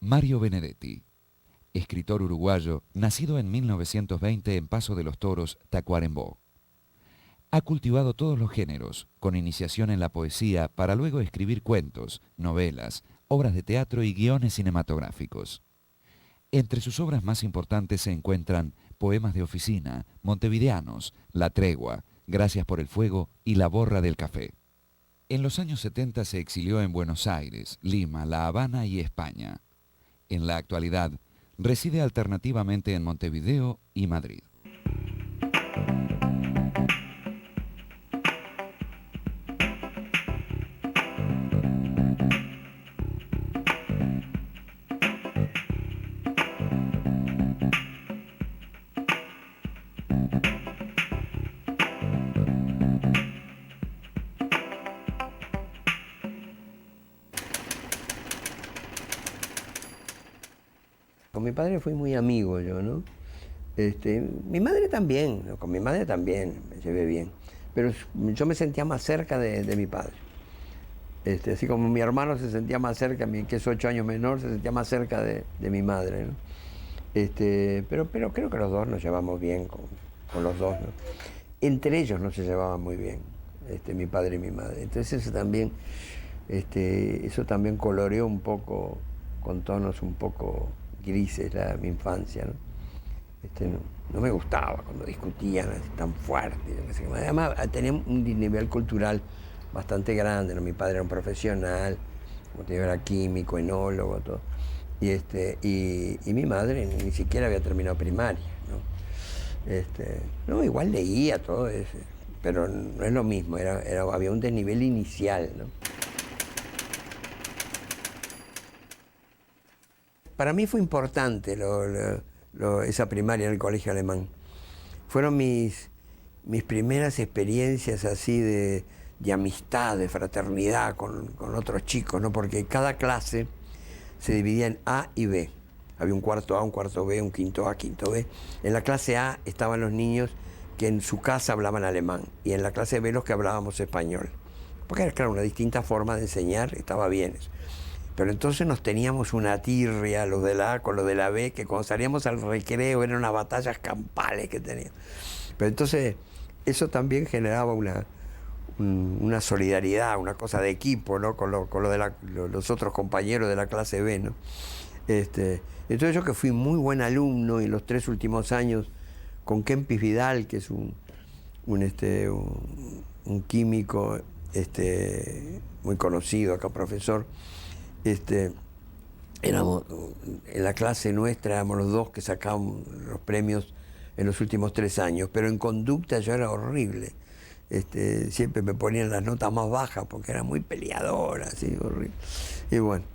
Mario Benedetti, escritor uruguayo, nacido en 1920 en Paso de los Toros, Tacuarembó. Ha cultivado todos los géneros, con iniciación en la poesía, para luego escribir cuentos, novelas, obras de teatro y guiones cinematográficos. Entre sus obras más importantes se encuentran Poemas de oficina, Montevideanos, La tregua, Gracias por el fuego y La borra del café. En los años 70 se exilió en Buenos Aires, Lima, La Habana y España. En la actualidad, reside alternativamente en Montevideo y Madrid. Con mi padre fui muy amigo yo, ¿no? Mi madre también, ¿no? Con mi madre también me llevé bien, pero yo me sentía más cerca de mi padre. Así como mi hermano se sentía más cerca, que es 8 años menor, se sentía más cerca de mi madre, ¿no? Pero creo que los dos nos llevamos bien con los dos, ¿no? Entre ellos no se llevaban muy bien, mi padre y mi madre. Entonces eso también coloreó un poco, con tonos un poco grises, mi infancia, ¿no? No me gustaba cuando discutían así tan fuerte. Además, tenía un nivel cultural bastante grande, ¿no? Mi padre era un profesional, como te digo, era químico, enólogo, todo. Y mi madre ni siquiera había terminado primaria, ¿no? Igual leía todo eso, pero no es lo mismo, había un desnivel inicial, ¿no? Para mí fue importante esa primaria en el colegio alemán. Fueron mis primeras experiencias así de amistad, de fraternidad con otros chicos, ¿no? Porque cada clase se dividía en A y B. Había un cuarto A, un cuarto B, un quinto A, quinto B. En la clase A estaban los niños que en su casa hablaban alemán y en la clase B los que hablábamos español. Porque era, claro, una distinta forma de enseñar, estaba bien eso. Pero entonces nos teníamos una tirria, los de la A con los de la B, que cuando salíamos al recreo eran unas batallas campales que teníamos. Pero entonces eso también generaba una solidaridad, una cosa de equipo, ¿no? Con lo de los otros compañeros de la clase B, ¿no? Entonces yo, que fui muy buen alumno y los 3 últimos años con Kempis Vidal, que es un químico muy conocido acá, profesor, éramos, en la clase nuestra éramos los 2 que sacábamos los premios en los últimos 3 años, pero en conducta yo era horrible. Siempre me ponían las notas más bajas porque era muy peleadora, así, horrible. Y bueno.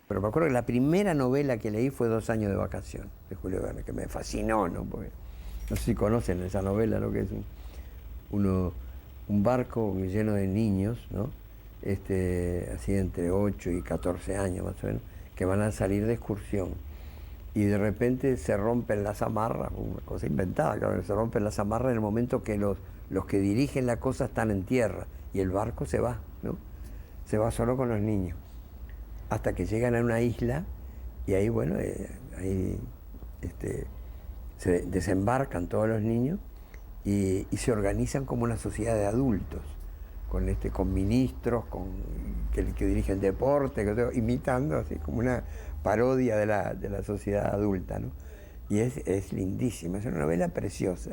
Pero me acuerdo que la primera novela que leí fue 2 años de vacación, de Julio Verne, que me fascinó, ¿no? Porque no sé si conocen esa novela, ¿no? Que es un barco lleno de niños, ¿no? Así entre 8 y 14 años más o menos, que van a salir de excursión. Y de repente se rompen las amarras, una cosa inventada, claro, se rompen las amarras en el momento que los que dirigen la cosa están en tierra y el barco se va, ¿no? Se va solo con los niños. Hasta que llegan a una isla y ahí, bueno, se desembarcan todos los niños y se organizan como una sociedad de adultos, con ministros, que dirigen deporte, imitando así como una parodia de la sociedad adulta, ¿no? Y es lindísima, es una novela preciosa.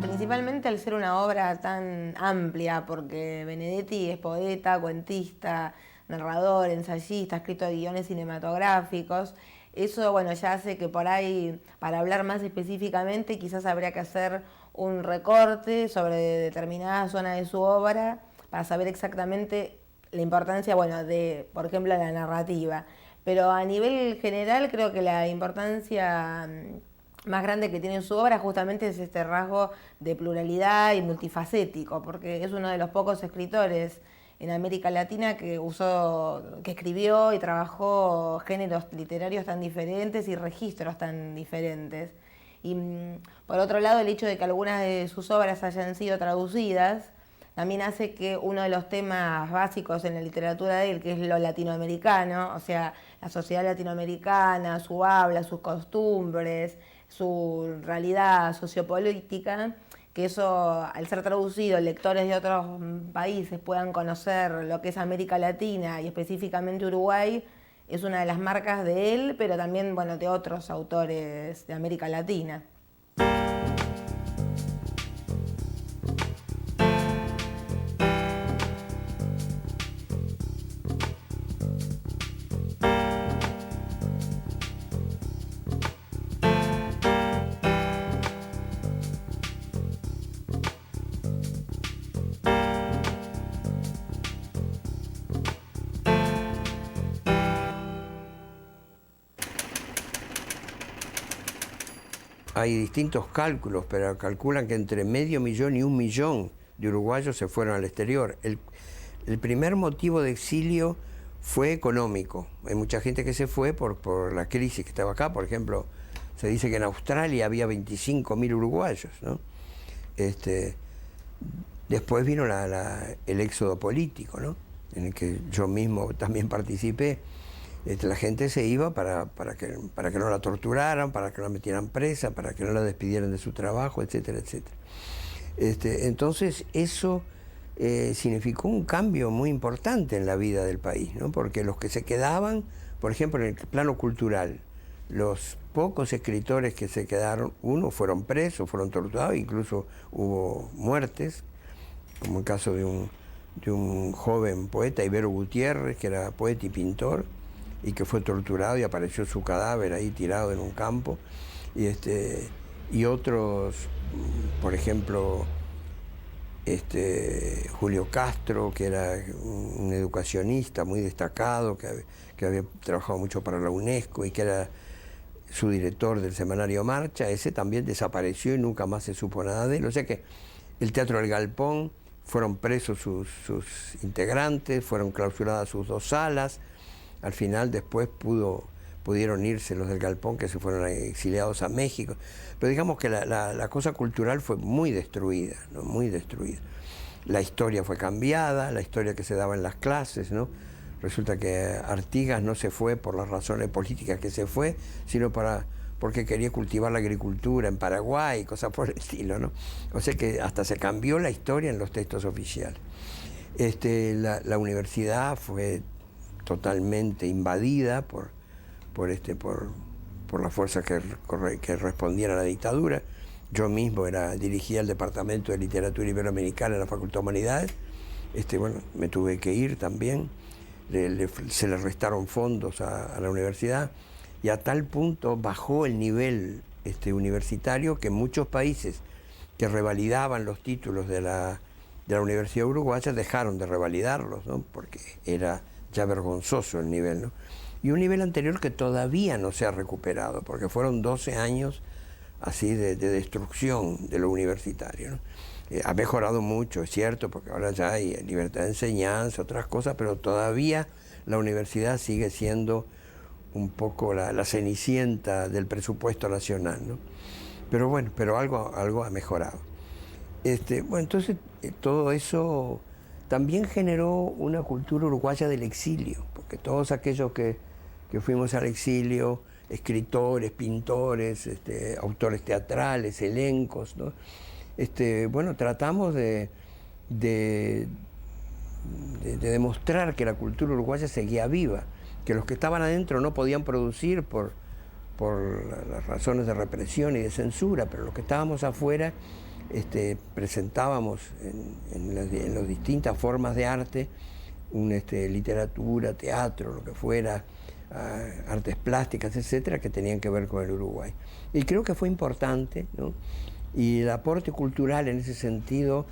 Principalmente principalmente al ser una obra tan amplia, porque Benedetti es poeta, cuentista, narrador, ensayista, ha escrito guiones cinematográficos. Eso, bueno, ya hace que por ahí, para hablar más específicamente, quizás habría que hacer un recorte sobre determinada zona de su obra para saber exactamente la importancia, bueno, de, por ejemplo, la narrativa. Pero a nivel general creo que la importancia más grande que tiene su obra justamente es este rasgo de pluralidad y multifacético, porque es uno de los pocos escritores en América Latina que escribió y trabajó géneros literarios tan diferentes y registros tan diferentes. Y por otro lado, el hecho de que algunas de sus obras hayan sido traducidas también hace que uno de los temas básicos en la literatura de él, que es lo latinoamericano, o sea, la sociedad latinoamericana, su habla, sus costumbres, su realidad sociopolítica, que eso, al ser traducido, lectores de otros países puedan conocer lo que es América Latina y específicamente Uruguay, es una de las marcas de él, pero también, bueno, de otros autores de América Latina. Hay distintos cálculos, pero calculan que entre 500.000 y 1.000.000 de uruguayos se fueron al exterior. El primer motivo de exilio fue económico. Hay mucha gente que se fue por la crisis que estaba acá. Por ejemplo, se dice que en Australia había 25.000 uruguayos, ¿no? Después vino el éxodo político, ¿no? En el que yo mismo también participé. La gente se iba para que no la torturaran, para que no la metieran presa, para que no la despidieran de su trabajo, etcétera, etcétera. Entonces eso significó un cambio muy importante en la vida del país, ¿no? Porque los que se quedaban, por ejemplo, en el plano cultural, los pocos escritores que se quedaron, unos fueron presos, fueron torturados, incluso hubo muertes, como el caso de un joven poeta, Ibero Gutiérrez, que era poeta y pintor, y que fue torturado y apareció su cadáver ahí tirado en un campo. Y otros, por ejemplo, Julio Castro, que era un educacionista muy destacado, que había trabajado mucho para la UNESCO y que era su director del semanario Marcha, ese también desapareció y nunca más se supo nada de él. O sea que el Teatro del Galpón, fueron presos sus integrantes, fueron clausuradas sus 2 salas. Al final después pudieron irse los del Galpón, que se fueron exiliados a México. Pero digamos que la cosa cultural fue muy destruida, ¿no? Muy destruida. La historia fue cambiada, la historia que se daba en las clases, ¿no? Resulta que Artigas no se fue por las razones políticas que se fue, sino porque quería cultivar la agricultura en Paraguay, cosas por el estilo, ¿no? O sea que hasta se cambió la historia en los textos oficiales. La universidad fue totalmente invadida por las fuerzas que respondían a la dictadura. Yo mismo dirigía el Departamento de Literatura Iberoamericana en la Facultad de Humanidades. Bueno, me tuve que ir también. Se le restaron fondos a la universidad y a tal punto bajó el nivel universitario que muchos países que revalidaban los títulos de la Universidad Uruguaya dejaron de revalidarlos, ¿no? Porque era ya vergonzoso el nivel, ¿no? Y un nivel anterior que todavía no se ha recuperado, porque fueron 12 años así de destrucción de lo universitario, ¿no? Ha mejorado mucho, es cierto, porque ahora ya hay libertad de enseñanza, otras cosas, pero todavía la universidad sigue siendo un poco la cenicienta del presupuesto nacional, ¿no? Pero bueno, algo ha mejorado. Bueno, entonces todo eso también generó una cultura uruguaya del exilio, porque todos aquellos que fuimos al exilio, escritores, pintores, autores teatrales, elencos, ¿no? Bueno, tratamos de demostrar que la cultura uruguaya seguía viva, que los que estaban adentro no podían producir por las razones de represión y de censura, pero los que estábamos afuera presentábamos en las distintas formas de arte, literatura, teatro, lo que fuera, artes plásticas, etcétera, que tenían que ver con el Uruguay. Y creo que fue importante, ¿no? Y el aporte cultural en ese sentido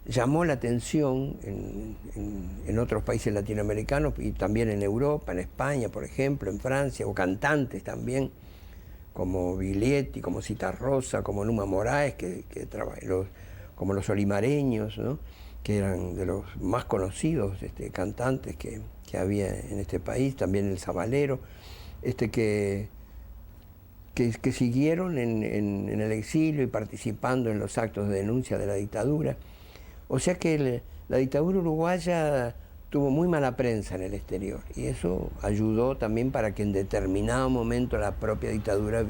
llamó la atención en otros países latinoamericanos y también en Europa, en España, por ejemplo, en Francia, o cantantes también, como Viglietti, como Citarrosa, como Numa Moraes, como los olimareños, ¿no? Que eran de los más conocidos cantantes que había en este país, también el Zabalero, que siguieron en el exilio y participando en los actos de denuncia de la dictadura. O sea que la dictadura uruguaya tuvo muy mala prensa en el exterior, y eso ayudó también para que en determinado momento la propia dictadura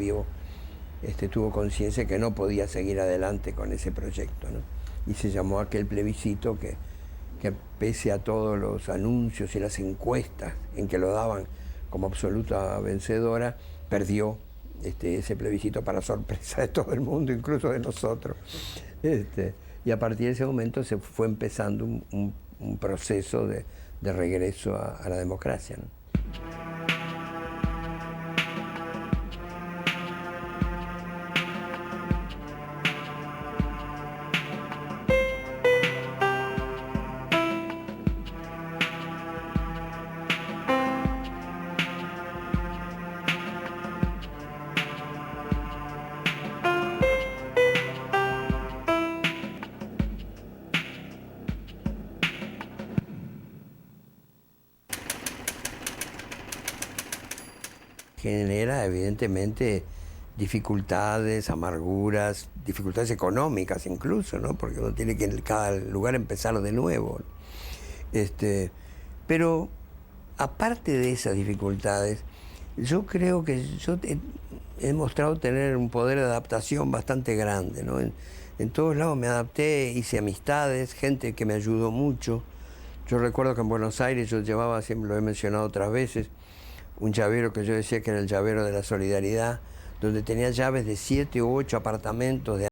tuvo conciencia que no podía seguir adelante con ese proyecto, ¿no? Y se llamó aquel plebiscito que pese a todos los anuncios y las encuestas en que lo daban como absoluta vencedora, perdió ese plebiscito para sorpresa de todo el mundo, incluso de nosotros. Y a partir de ese momento se fue empezando un proceso de regreso a la democracia, ¿no? Genera evidentemente dificultades, amarguras, dificultades económicas incluso, ¿no? Porque uno tiene que en cada lugar empezar de nuevo, ¿no? Pero aparte de esas dificultades, yo creo que yo he mostrado tener un poder de adaptación bastante grande, ¿no? En todos lados me adapté, hice amistades, gente que me ayudó mucho. Yo recuerdo que en Buenos Aires yo llevaba, siempre lo he mencionado otras veces, un llavero que yo decía que era el llavero de la solidaridad, donde tenía llaves de 7 u 8 apartamentos de